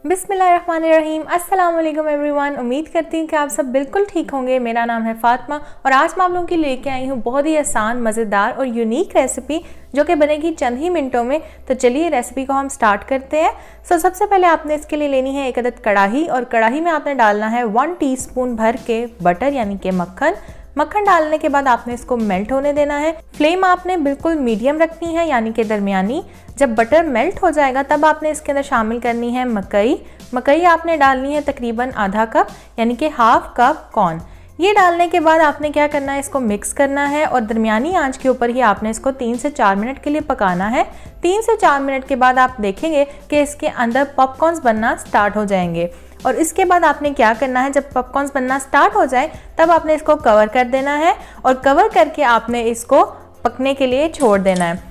बिस्मिल्लाहिर्रहमानिर्रहीम। अस्सलाम वालेकुम एवरीवन। उम्मीद करती हूँ कि आप सब बिल्कुल ठीक होंगे। मेरा नाम है फातिमा और आज मैं आप लोगों के लेके आई हूँ बहुत ही आसान, मज़ेदार और यूनिक रेसिपी जो कि बनेगी चंद ही मिनटों में। तो चलिए रेसिपी को हम स्टार्ट करते हैं। सबसे पहले आपने इसके लिए लेनी है एक अदद कढ़ाई और कढ़ाई में आपने डालना है 1 टीस्पून भर के बटर यानी कि मक्खन। मक्खन डालने के बाद आपने इसको मेल्ट होने देना है। फ्लेम आपने बिल्कुल मीडियम रखनी है यानी कि दरमियानी। जब बटर मेल्ट हो जाएगा तब आपने इसके अंदर शामिल करनी है मकई आपने डालनी है तकरीबन आधा कप यानी कि हाफ कप कॉर्न। ये डालने के बाद आपने क्या करना है, इसको मिक्स करना है और दरमियानी आंच के ऊपर ही आपने इसको 3 से 4 मिनट के लिए पकाना है। 3 से 4 मिनट के बाद आप देखेंगे कि इसके अंदर पॉपकॉर्न्स बनना स्टार्ट हो जाएंगे। और इसके बाद आपने क्या करना है, जब पॉपकॉर्न्स बनना स्टार्ट हो जाए तब आपने इसको कवर कर देना है और कवर करके आपने इसको पकने के लिए छोड़ देना है।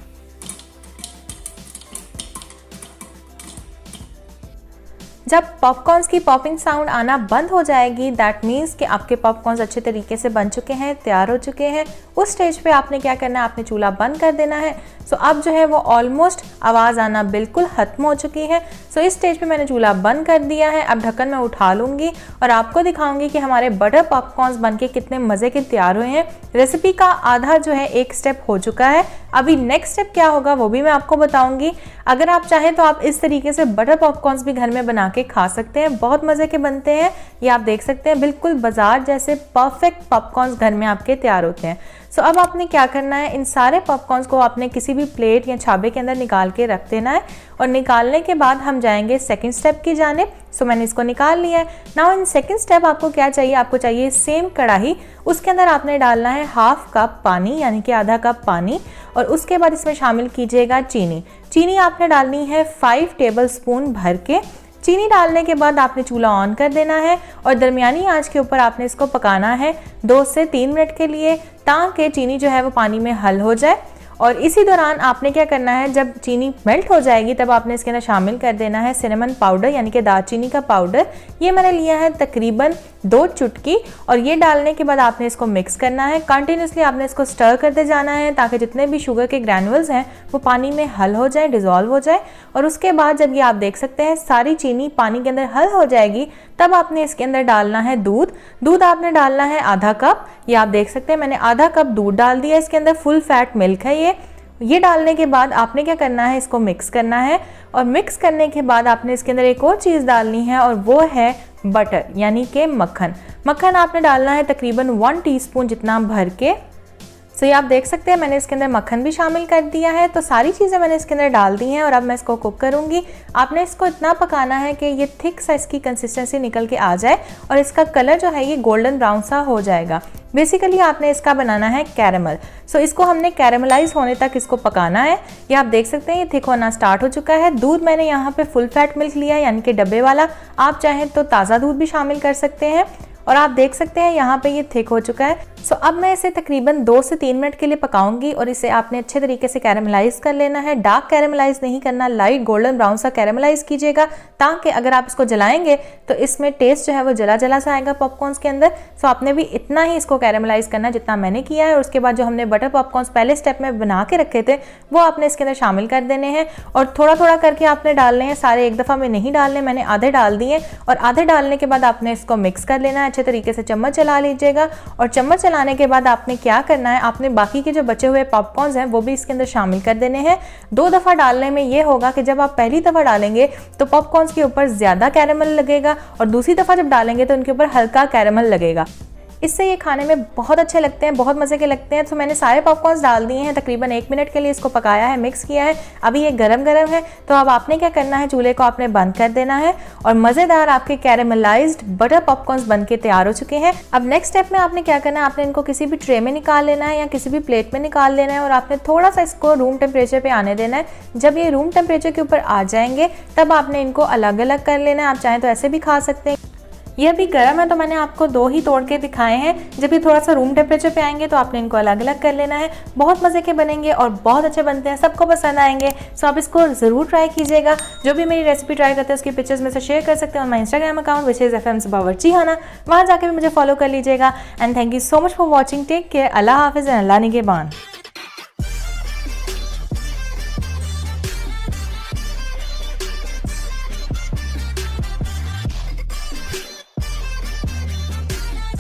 जब पॉपकॉर्न्स की पॉपिंग साउंड आना बंद हो जाएगी, दैट मीन्स कि आपके पॉपकॉर्न्स अच्छे तरीके से बन चुके हैं, तैयार हो चुके हैं। उस स्टेज पे आपने क्या करना है, आपने चूल्हा बंद कर देना है। अब जो है वो ऑलमोस्ट आवाज़ आना बिल्कुल ख़त्म हो चुकी है। इस स्टेज पे मैंने चूल्हा बंद कर दिया है। अब ढक्कन मैं उठा लूँगी और आपको दिखाऊंगी कि हमारे बटर पॉपकॉर्न्स बनके कितने मज़े के तैयार हुए हैं। रेसिपी का आधा जो है एक स्टेप हो चुका है। अभी नेक्स्ट स्टेप क्या होगा वो भी मैं आपको बताऊंगी। अगर आप चाहें तो आप इस तरीके से बटर पॉपकॉर्न्स भी घर में बना के खा सकते हैं, बहुत मज़े के बनते हैं। ये आप देख सकते हैं बिल्कुल बाजार जैसे परफेक्ट पॉपकॉर्न्स घर में आपके तैयार होते हैं। अब आपने क्या करना है, इन सारे पॉपकॉर्न्स को आपने किसी भी प्लेट या छाबे के अंदर निकाल के रख देना है और निकालने के बाद हम जाएंगे सेकंड स्टेप की जानिब। मैंने इसको निकाल लिया है। नाउ इन सेकंड स्टेप आपको क्या चाहिए, आपको चाहिए सेम कढ़ाई। उसके अंदर आपने डालना है हाफ कप पानी यानी कि आधा कप पानी और उसके बाद इसमें शामिल कीजिएगा चीनी आपने डालनी है 5 टेबल स्पून भर के। चीनी डालने के बाद आपने चूल्हा ऑन कर देना है और दरमियानी आंच के ऊपर आपने इसको पकाना है 2 से 3 मिनट के लिए, ताकि चीनी जो है वो पानी में हल हो जाए। और इसी दौरान आपने क्या करना है, जब चीनी मेल्ट हो जाएगी तब आपने इसके अंदर शामिल कर देना है सिनेमन पाउडर यानी कि दालचीनी का पाउडर। ये मैंने लिया है तकरीबन 2 चुटकी और ये डालने के बाद आपने इसको मिक्स करना है। कंटिन्यूसली आपने इसको स्टर करते जाना है ताकि जितने भी शुगर के ग्रैनुअल्स हैं वो पानी में हल हो जाए, डिज़ोल्व हो जाए। और उसके बाद जब ये आप देख सकते हैं सारी चीनी पानी के अंदर हल हो जाएगी तब आपने इसके अंदर डालना है दूध आपने डालना है आधा कप। ये आप देख सकते हैं मैंने आधा कप दूध डाल दिया। इसके अंदर फुल फैट मिल्क है ये डालने के बाद आपने क्या करना है, इसको मिक्स करना है और मिक्स करने के बाद आपने इसके अंदर एक और चीज़ डालनी है और वो है बटर यानी कि मक्खन आपने डालना है तकरीबन 1 टीस्पून जितना भर के। ये आप देख सकते हैं मैंने इसके अंदर मक्खन भी शामिल कर दिया है। तो सारी चीज़ें मैंने इसके अंदर डाल दी हैं और अब मैं इसको कुक करूँगी। आपने इसको इतना पकाना है कि ये थिक सा इसकी कंसिस्टेंसी निकल के आ जाए और इसका कलर जो है ये गोल्डन ब्राउन सा हो जाएगा। बेसिकली आपने इसका बनाना है कैरेमल। इसको हमने कैरेमलाइज होने तक इसको पकाना है। ये आप देख सकते हैं ये थिक होना स्टार्ट हो चुका है। दूध मैंने यहाँ पे फुल फैट मिल्क लिया है यानी कि डब्बे वाला, आप चाहें तो ताज़ा दूध भी शामिल कर सकते हैं। और आप देख सकते हैं यहाँ पे ये थिक हो चुका है। अब मैं इसे तकरीबन 2 से 3 मिनट के लिए पकाऊंगी और इसे आपने अच्छे तरीके से कैरेमलाइज कर लेना है। डार्क कैरेमलाइज नहीं करना, लाइट गोल्डन ब्राउन सा कैरेमलाइज कीजिएगा ताकि अगर आप इसको जलाएंगे तो इसमें टेस्ट जो है वो जला जला सा आएगा पॉपकॉर्न्स के अंदर। आपने भी इतना ही इसको कैरेमलाइज करना जितना मैंने किया है। और उसके बाद जो हमने बटर पॉपकॉर्न्स पहले स्टेप में बना के रखे थे वो आपने इसके अंदर शामिल कर देने हैं और थोड़ा थोड़ा करके आपने डालने हैं, सारे एक दफ़ा में नहीं डालने। मैंने आधे डाल दिए और आधे डालने के बाद आपने इसको मिक्स कर लेना है अच्छे तरीके से। चम्मच चला लीजिएगा और चम्मच चलाने के बाद आपने क्या करना है, आपने बाकी के जो बचे हुए पॉपकॉर्न्स हैं वो भी इसके अंदर शामिल कर देने हैं। 2 दफ़ा डालने में ये होगा कि जब आप पहली दफ़ा डालेंगे तो पॉपकॉर्न्स के ऊपर ज़्यादा कैरेमल लगेगा और दूसरी दफ़ा जब डालेंगे तो उनके ऊपर हल्का कैरेमल लगेगा। इससे ये खाने में बहुत अच्छे लगते हैं, बहुत मज़े के लगते हैं। मैंने सारे पॉपकॉर्न्स डाल दिए हैं, तकरीबन 1 मिनट के लिए इसको पकाया है, मिक्स किया है। अभी ये गरम गरम है। अब आपने क्या करना है, चूल्हे को आपने बंद कर देना है और मज़ेदार आपके कैरेमलाइज्ड बटर पॉपकॉर्न्स बन के तैयार हो चुके हैं। अब नेक्स्ट स्टेप में आपने क्या करना है, आपने इनको किसी भी ट्रे में निकाल लेना है या किसी भी प्लेट में निकाल लेना है और आपने थोड़ा सा इसको रूम टेम्परेचर पर आने देना है। जब ये रूम टेम्परेचर के ऊपर आ जाएंगे तब आपने इनको अलग अलग कर लेना है। आप चाहें तो ऐसे भी खा सकते हैं। ये अभी गर्म है तो मैंने आपको 2 ही तोड़ के दिखाए हैं। जब ये थोड़ा सा रूम टेम्परेचर पे आएंगे तो आपने इनको अलग अलग कर लेना है। बहुत मज़े के बनेंगे और बहुत अच्छे बनते हैं, सबको पसंद आएंगे। आप इसको ज़रूर ट्राई कीजिएगा। जो भी मेरी रेसिपी ट्राई करते हैं उसकी पिक्चर्स में से शेयर कर सकते हैं on my Instagram account which is FM बावर्ची खाना। वहाँ जाके भी मुझे फॉलो कर लीजिएगा। And thank you so much for watching. Take care. Allah हाफिज़ एंड अल्लाह निगहबान।